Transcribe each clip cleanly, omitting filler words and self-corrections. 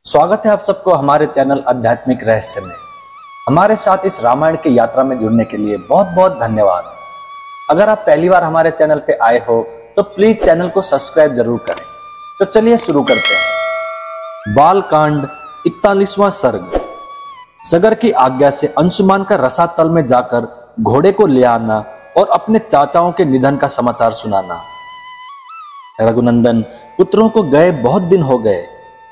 स्वागत है आप सबको हमारे चैनल आध्यात्मिक रहस्य में। हमारे साथ इस रामायण की यात्रा में जुड़ने के लिए बहुत बहुत धन्यवाद। अगर आप पहली बार हमारे चैनल पे आए हो तो प्लीज चैनल को सब्सक्राइब जरूर करें। तो चलिए शुरू करते हैं। बालकांड 41वां सर्ग। सगर की आज्ञा से अंशुमान का रसातल में जाकर घोड़े को ले आना और अपने चाचाओं के निधन का समाचार सुनाना। रघुनंदन, पुत्रों को गए बहुत दिन हो गए।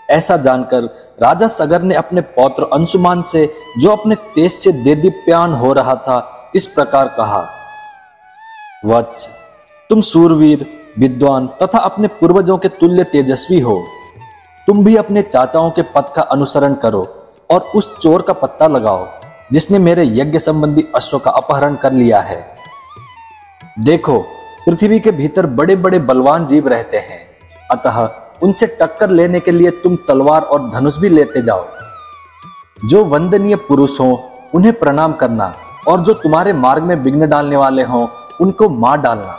ऐसा जानकर राजा सगर ने अपने पौत्र अंशुमान से, जो अपने तेज से देदीप्यमान हो रहा था, इस प्रकार कहा। वत्स, तुम सूरवीर, विद्वान तथा अपने पूर्वजों के तुल्य तेजस्वी हो। तुम भी अपने चाचाओं के पथ का अनुसरण करो और उस चोर का पत्ता लगाओ जिसने मेरे यज्ञ संबंधी अश्व का अपहरण कर लिया है। देखो, पृथ्वी के भीतर बड़े बड़े बलवान जीव रहते हैं, अतः उनसे टक्कर लेने के लिए तुम तलवार और धनुष भी लेते जाओ। जो वंदनीय पुरुष हों उन्हें प्रणाम करना, और जो तुम्हारे मार्ग में विघ्न डालने वाले हों उनको मार डालना।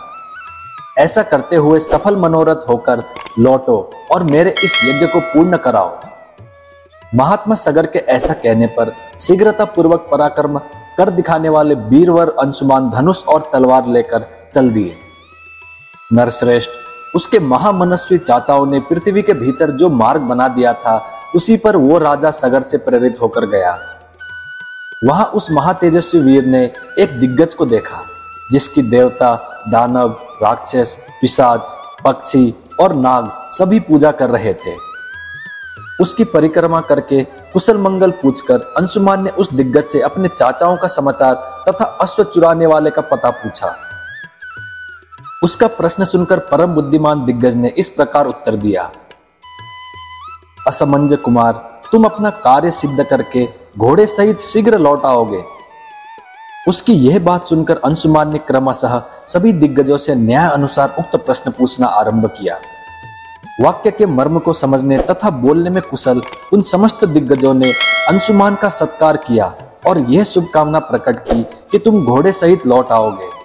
ऐसा करते हुए सफल मनोरथ होकर लौटो और मेरे इस यज्ञ को पूर्ण कराओ। महात्मा सगर के ऐसा कहने पर शीघ्रता पूर्वक पराक्रम कर दिखाने वाले वीरवर अंशुमान धनुष और तलवार लेकर चल दिए। नरश्रेष्ठ, उसके महामनस्वी चाचाओं ने पृथ्वी के भीतर जो मार्ग बना दिया था, उसी पर वो राजा सगर से प्रेरित होकर गया। वहां उस महातेजस्वी वीर ने एक दिग्गज को देखा, जिसकी देवता, दानव, राक्षस, पिशाच, पक्षी और नाग सभी पूजा कर रहे थे। उसकी परिक्रमा करके कुशल मंगल पूछकर अंशुमान ने उस दिग्गज से अपने चाचाओं का समाचार तथा अश्व चुराने वाले का पता पूछा। उसका प्रश्न सुनकर परम बुद्धिमान दिग्गज ने इस प्रकार उत्तर दिया। असमंज कुमार, तुम अपना कार्य सिद्ध करके घोड़े सहित शीघ्र लौट आओगे। उसकी यह बात सुनकर अंशुमान ने क्रमशः सभी दिग्गजों से न्याय अनुसार उक्त प्रश्न पूछना आरंभ किया। वाक्य के मर्म को समझने तथा बोलने में कुशल उन समस्त दिग्गजों ने अंशुमान का सत्कार किया और यह शुभकामना प्रकट की कि तुम घोड़े सहित लौट आओगे।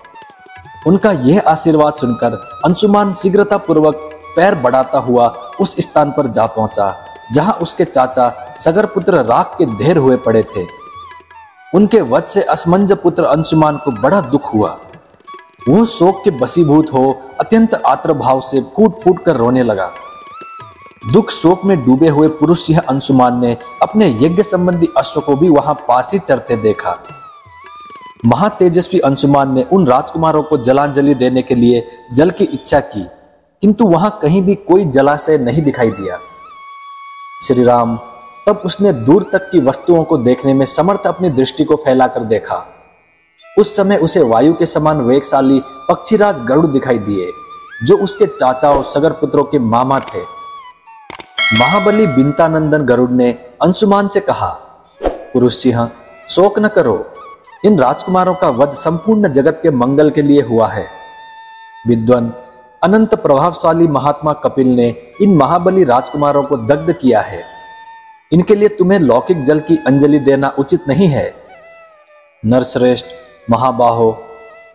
उनका यह आशीर्वाद सुनकर अंशुमान शीघ्रता पूर्वक पैर बढ़ाता हुआ उस स्थान पर जा पहुंचा जहां उसके चाचा सगर पुत्र राख के ढेर हुए पड़े थे। उनके वध से असमंज पुत्र अंशुमान को बड़ा दुख हुआ। वो शोक के बसीभूत हो अत्यंत आर्द्र भाव से फूट फूट कर रोने लगा। दुख शोक में डूबे हुए पुरुष सिंह अंशुमान ने अपने यज्ञ संबंधी अश्व को भी वहां पास ही चरते देखा। महातेजस्वी अंशुमान ने उन राजकुमारों को जलांजलि देने के लिए जल की इच्छा की, किंतु वहां कहीं भी कोई जलाशय नहीं दिखाई दिया। श्री राम, तब उसने दूर तक की वस्तुओं को देखने में समर्थ अपनी दृष्टि को फैलाकर देखा। उस समय उसे वायु के समान वेगशाली पक्षीराज गरुड़ दिखाई दिए, जो उसके चाचाओं सगर पुत्रों के मामा थे। महाबली बिंतानंदन गरुड़ ने अंशुमान से कहा, पुरुष सिंह, शोक न करो। इन राजकुमारों का वध संपूर्ण जगत के मंगल के लिए हुआ है। विद्वान, अनंत प्रभावशाली महात्मा कपिल ने इन महाबली राजकुमारों को दग्ध किया है। इनके लिए तुम्हें लौकिक जल की अंजलि देना उचित नहीं है। नरश्रेष्ठ, महाबाहो,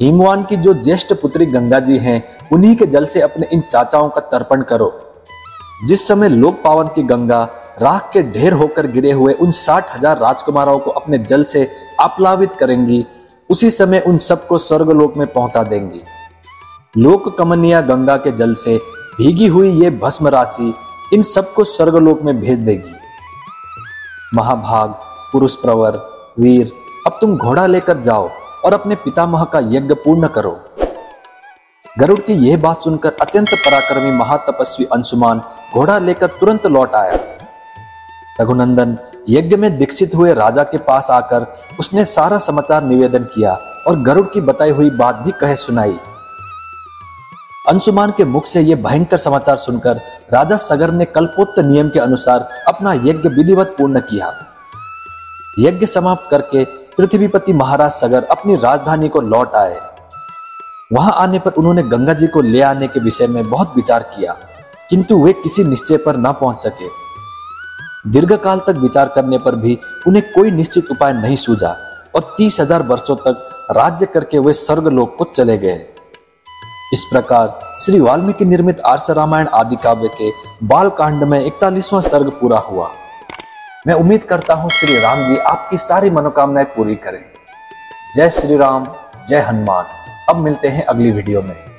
हिमवान की जो ज्येष्ठ पुत्री गंगा जी हैं, उन्हीं के जल से अपने इन चाचाओं का तर्पण करो। जिस समय लोक पावन की गंगा राख के ढेर होकर गिरे हुए उन 60,000 राजकुमारों को अपने जल से आप्लावित करेंगी, उसी समय उन सबको स्वर्गलोक में पहुंचा देंगी। लोक कमनीय गंगा के जल से भीगी हुई ये भस्म राशि इन सबको स्वर्गलोक में भेज देगी। महाभाग, पुरुष प्रवर, वीर, अब तुम घोड़ा लेकर जाओ और अपने पितामह का यज्ञ पूर्ण करो। गरुड़ की यह बात सुनकर अत्यंत पराक्रमी महातपस्वी अंशुमान घोड़ा लेकर तुरंत लौट आया। रघुनंदन, यज्ञ में दीक्षित हुए राजा के पास आकर उसने सारा समाचार निवेदन किया और गरुड़ की बताई हुई बात भी कहे सुनाई। अंशुमान के मुख से यह भयंकर समाचार सुनकर राजा सगर ने कल्पोक्त नियम के अनुसार अपना यज्ञ विधिवत पूर्ण किया। यज्ञ समाप्त करके पृथ्वीपति महाराज सगर अपनी राजधानी को लौट आए। वहां आने पर उन्होंने गंगा जी को ले आने के विषय में बहुत विचार किया, किंतु वे किसी निश्चय पर न पहुंच सके। दीर्घकाल तक विचार करने पर भी उन्हें कोई निश्चित उपाय नहीं सूझा और 30,000 वर्षों तक राज्य करके वे स्वर्गलोक को चले गए। इस प्रकार श्री वाल्मीकि निर्मित आर्ष रामायण आदि काव्य के बालकांड में 41वां सर्ग पूरा हुआ। मैं उम्मीद करता हूं श्री राम जी आपकी सारी मनोकामनाएं पूरी करें। जय श्री राम, जय हनुमान। अब मिलते हैं अगली वीडियो में।